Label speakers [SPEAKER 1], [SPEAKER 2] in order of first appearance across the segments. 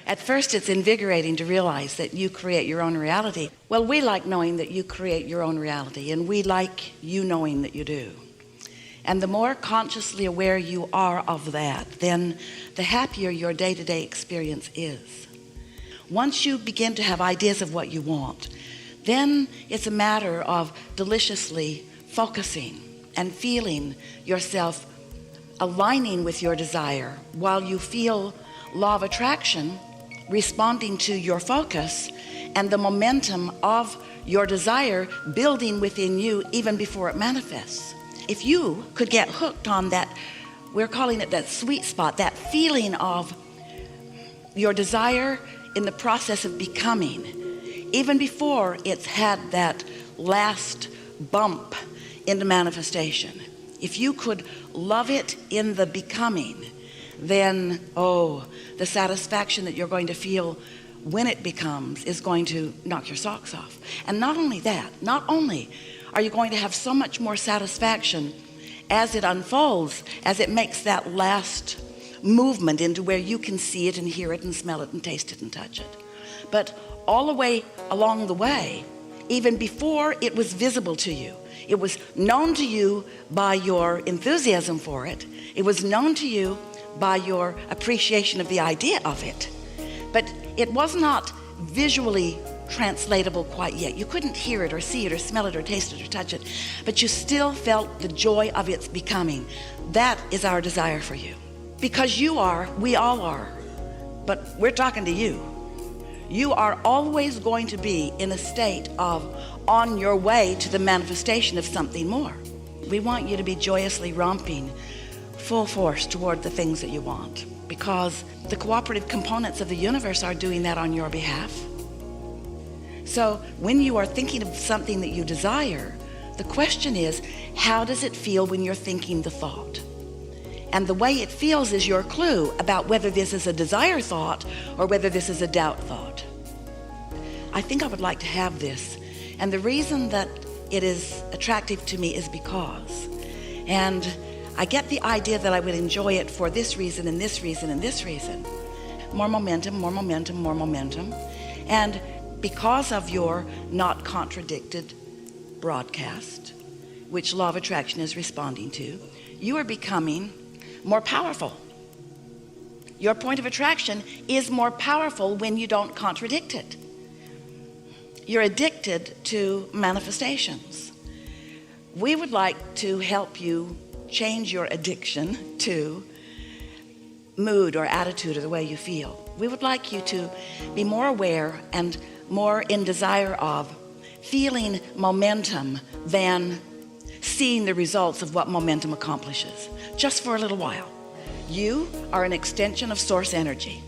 [SPEAKER 1] At first, it's invigorating to realize that you create your own reality. Well, we like knowing that you create your own reality, and we like you knowing that you do. And the more consciously aware you are of that, then the happier your day-to-day experience is. Once you begin to have ideas of what you want, then it's a matter of deliciously focusing and feeling yourself aligning with your desire while you feel law of attraction responding to your focus and the momentum of your desire building within you even before it manifests. If you could get hooked on that, we're calling it that sweet spot, that feeling of your desire in the process of becoming, even before it's had that last bump into manifestation. If you could love it in the becoming, then, the satisfaction that you're going to feel when it becomes is going to knock your socks off. And not only that, not only are you going to have so much more satisfaction as it unfolds, as it makes that last movement into where you can see it and hear it and smell it and taste it and touch it, but all the way along the way, even before it was visible to you, it was known to you by your enthusiasm for it. It was known to you by your appreciation of the idea of it, but it was not visually translatable quite yet. You couldn't hear it or see it or smell it or taste it or touch it, but you still felt the joy of its becoming. That is our desire for you, because you are, we all are, but we're talking to you. You are always going to be in a state of on your way to the manifestation of something more. We want you to be joyously romping full force toward the things that you want, because the cooperative components of the universe are doing that on your behalf. So when you are thinking of something that you desire, the question is, how does it feel when you're thinking the thought? And the way it feels is your clue about whether this is a desire thought or whether this is a doubt thought. I think I would like to have this, and the reason that it is attractive to me is because, and I get the idea that I would enjoy it for this reason and this reason and this reason. More momentum, more momentum, more momentum. And because of your not contradicted broadcast, which law of attraction is responding to, you are becoming more powerful. Your point of attraction is more powerful when you don't contradict it. You're addicted to manifestations. We would like to help you change your addiction to mood or attitude or the way you feel. We would like you to be more aware and more in desire of feeling momentum than seeing the results of what momentum accomplishes, just for a little while. You are an extension of source energy,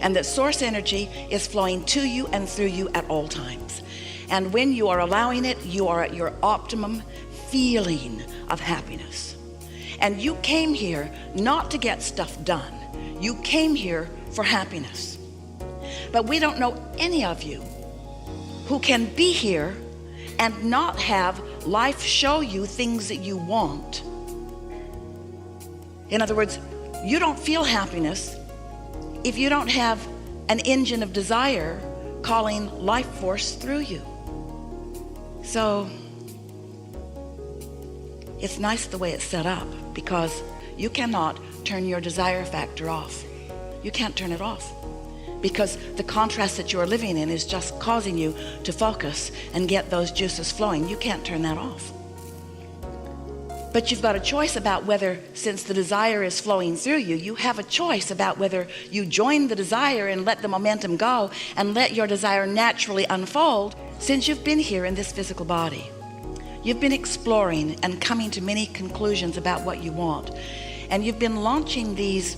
[SPEAKER 1] and that source energy is flowing to you and through you at all times. And when you are allowing it, you are at your optimum feeling of happiness. And you came here not to get stuff done. You came here for happiness. But we don't know any of you who can be here and not have life show you things that you want. In other words, you don't feel happiness if you don't have an engine of desire calling life force through you. So it's nice the way it's set up, because you cannot turn your desire factor off. You can't turn it off, because the contrast that you're living in is just causing you to focus and get those juices flowing. You can't turn that off. But you've got a choice about whether, since the desire is flowing through you, you have a choice about whether you join the desire and let the momentum go and let your desire naturally unfold. Since you've been here in this physical body, you've been exploring and coming to many conclusions about what you want. And you've been launching these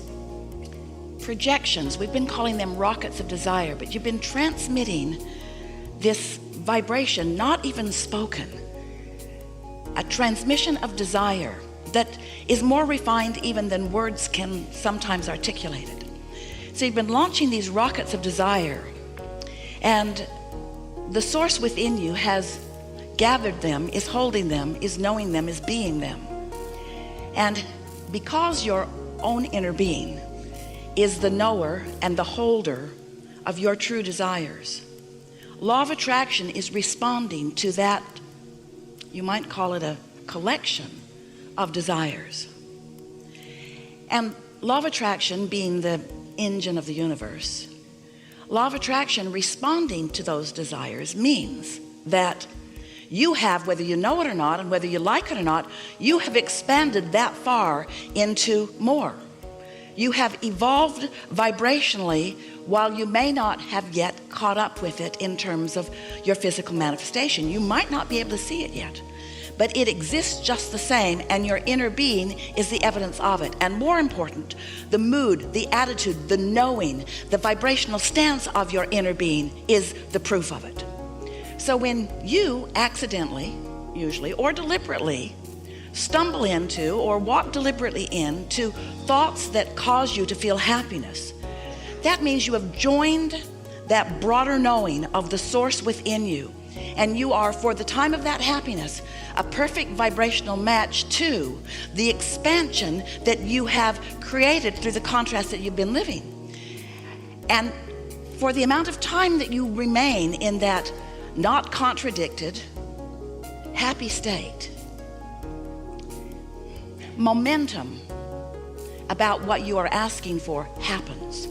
[SPEAKER 1] projections. We've been calling them rockets of desire, but you've been transmitting this vibration, not even spoken, a transmission of desire that is more refined even than words can sometimes articulate it. So you've been launching these rockets of desire, and the source within you has gathered them, is holding them, is knowing them, is being them. And because your own inner being is the knower and the holder of your true desires. Law of attraction is responding to that, you might call it a collection of desires. And law of attraction being the engine of the universe, law of attraction responding to those desires means that you have, whether you know it or not, and whether you like it or not, you have expanded that far into more. You have evolved vibrationally while you may not have yet caught up with it in terms of your physical manifestation. You might not be able to see it yet, but it exists just the same, and your inner being is the evidence of it. And more important, the mood, the attitude, the knowing, the vibrational stance of your inner being is the proof of it. So when you accidentally, usually, or deliberately stumble into or walk deliberately into thoughts that cause you to feel happiness, that means you have joined that broader knowing of the source within you, and you are, for the time of that happiness, a perfect vibrational match to the expansion that you have created through the contrast that you've been living. And for the amount of time that you remain in that not contradicted, happy state, momentum about what you are asking for happens.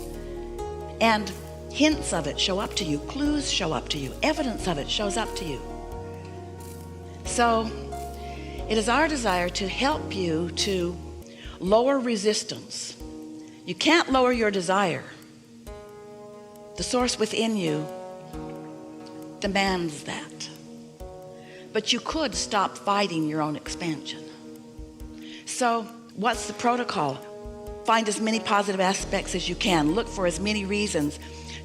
[SPEAKER 1] And hints of it show up to you, clues show up to you, evidence of it shows up to you. So it is our desire to help you to lower resistance. You can't lower your desire. The source within you demands that. But you could stop fighting your own expansion. So what's the protocol? Find as many positive aspects as you can. Look for as many reasons.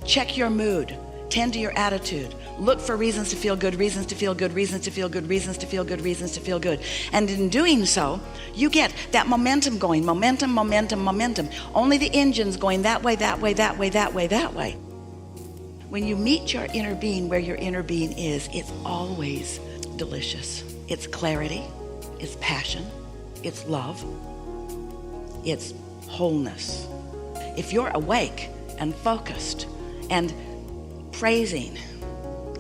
[SPEAKER 1] Check your mood. Tend to your attitude. Look for reasons to feel good, reasons to feel good, reasons to feel good, reasons to feel good, reasons to feel good. And in doing so, you get that momentum going. Momentum, momentum, momentum. Only the engine's going that way, that way, that way, that way, that way. When you meet your inner being where your inner being is, it's always delicious. It's clarity, it's passion, it's love, it's wholeness. If you're awake and focused and praising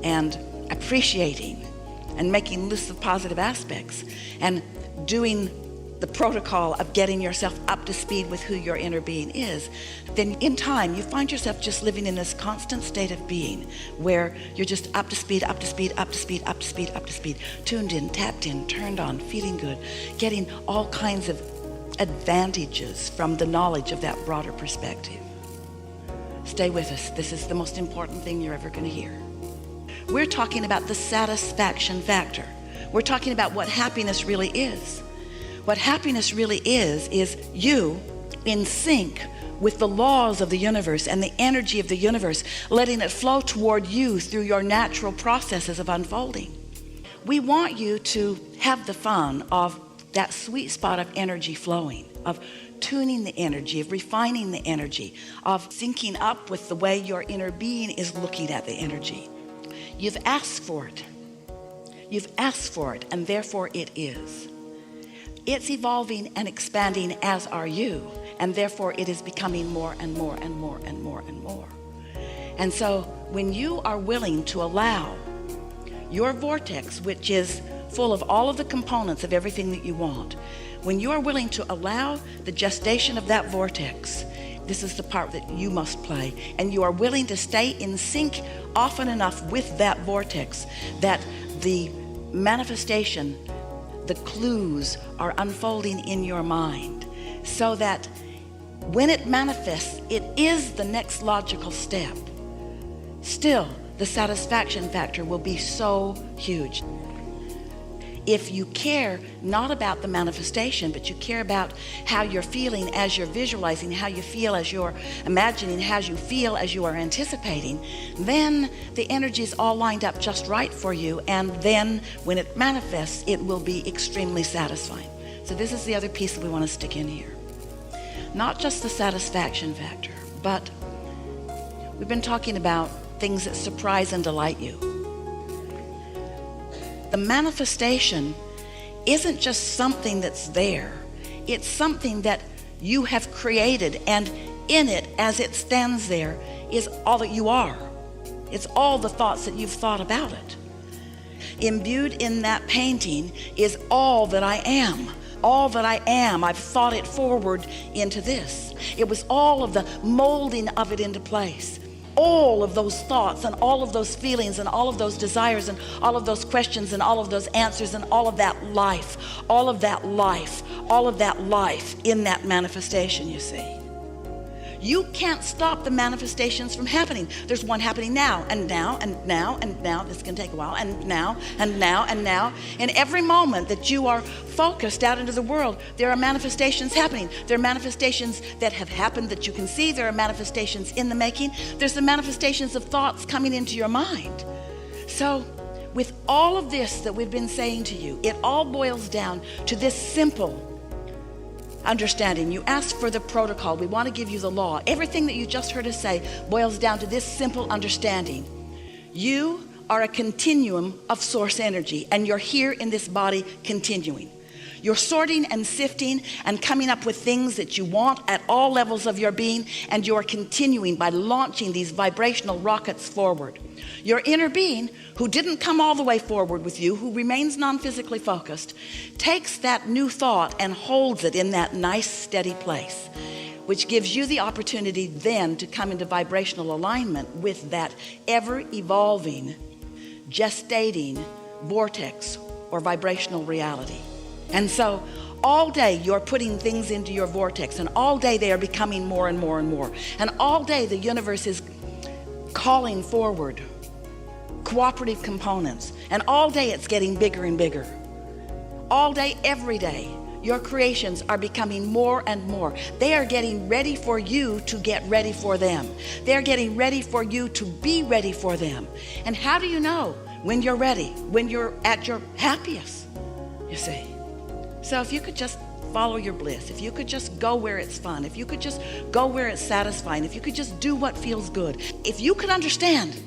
[SPEAKER 1] and appreciating and making lists of positive aspects and doing the protocol of getting yourself up to speed with who your inner being is, then in time you find yourself just living in this constant state of being where you're just up to speed, up to speed, up to speed, up to speed, up to speed, tuned in, tapped in, turned on, feeling good, getting all kinds of advantages from the knowledge of that broader perspective. Stay with us. This is the most important thing you're ever going to hear. We're talking about the satisfaction factor. We're talking about what happiness really is. What happiness really is you in sync with the laws of the universe and the energy of the universe, letting it flow toward you through your natural processes of unfolding. We want you to have the fun of that sweet spot of energy flowing, of tuning the energy, of refining the energy, of syncing up with the way your inner being is looking at the energy. You've asked for it. You've asked for it, and therefore it is. It's evolving and expanding, as are you, and therefore it is becoming more and more and more and more and more. And so when you are willing to allow your vortex, which is full of all of the components of everything that you want, when you are willing to allow the gestation of that vortex, this is the part that you must play, and you are willing to stay in sync often enough with that vortex that the manifestation, the clues are unfolding in your mind, so that when it manifests, it is the next logical step. Still, the satisfaction factor will be so huge. If you care not about the manifestation, but you care about how you're feeling as you're visualizing, how you feel as you're imagining, how you feel as you are anticipating, then the energy is all lined up just right for you, and then when it manifests, it will be extremely satisfying. So this is the other piece that we want to stick in here. Not just the satisfaction factor, but we've been talking about things that surprise and delight you. The manifestation isn't just something that's there. It's something that you have created, and in it, as it stands there, is all that you are. It's all the thoughts that you've thought about it. Imbued in that painting is all that I am. All that I am, I've thought it forward into this. It was all of the molding of it into place. All of those thoughts and all of those feelings and all of those desires and all of those questions and all of those answers and all of that life, all of that life, all of that life in that manifestation, you see. You can't stop the manifestations from happening. There's one happening now and now and now and now. This can take a while, and now and now and now. In every moment that you are focused out into the world, there are manifestations happening. There are manifestations that have happened that you can see. There are manifestations in the making. There's the manifestations of thoughts coming into your mind. So with all of this that we've been saying to you, it all boils down to this simple understanding. You asked for the protocol. We want to give you the law. Everything that you just heard us say boils down to this simple understanding. You are a continuum of source energy, and you're here in this body continuing. You're sorting and sifting and coming up with things that you want at all levels of your being, and you're continuing by launching these vibrational rockets forward. Your inner being, who didn't come all the way forward with you, who remains non-physically focused, takes that new thought and holds it in that nice steady place, which gives you the opportunity then to come into vibrational alignment with that ever-evolving, gestating vortex or vibrational reality. And so all day you're putting things into your vortex, and all day they are becoming more and more and more. And all day the universe is calling forward cooperative components. And all day it's getting bigger and bigger. All day, every day, your creations are becoming more and more. They are getting ready for you to get ready for them. They're getting ready for you to be ready for them. And how do you know when you're ready? When you're at your happiest, you see. So if you could just follow your bliss, if you could just go where it's fun, if you could just go where it's satisfying, if you could just do what feels good, if you could understand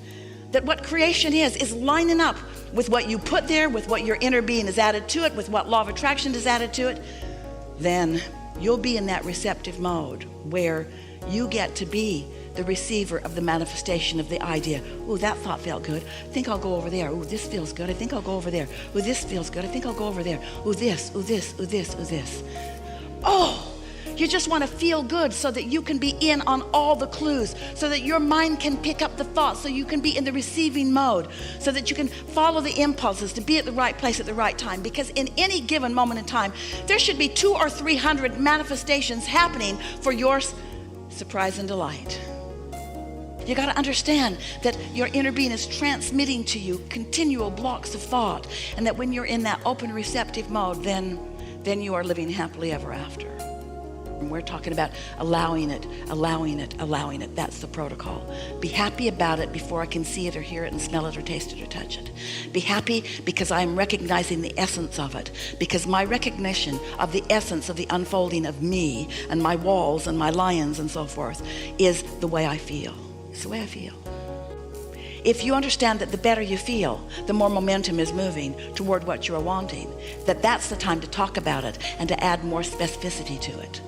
[SPEAKER 1] that what creation is lining up with what you put there, with what your inner being has added to it, with what law of attraction is added to it, then you'll be in that receptive mode where you get to be the receiver of the manifestation of the idea. Oh, that thought felt good. I think I'll go over there. Oh, this feels good. I think I'll go over there. Oh, this feels good. I think I'll go over there. Oh, this, oh, this, oh, this, oh, this. Oh, you just want to feel good so that you can be in on all the clues, so that your mind can pick up the thoughts, so you can be in the receiving mode, so that you can follow the impulses to be at the right place at the right time. Because in any given moment in time, there should be 200 or 300 manifestations happening for your surprise and delight. You got to understand that your inner being is transmitting to you continual blocks of thought, and that when you're in that open receptive mode, then you are living happily ever after. And we're talking about allowing it, allowing it, allowing it. That's the protocol. Be happy about it before I can see it or hear it and smell it or taste it or touch it. Be happy because I'm recognizing the essence of it, because my recognition of the essence of the unfolding of me and my walls and my lions and so forth is the way I feel. It's the way I feel. If you understand that the better you feel, the more momentum is moving toward what you're wanting, that's the time to talk about it and to add more specificity to it.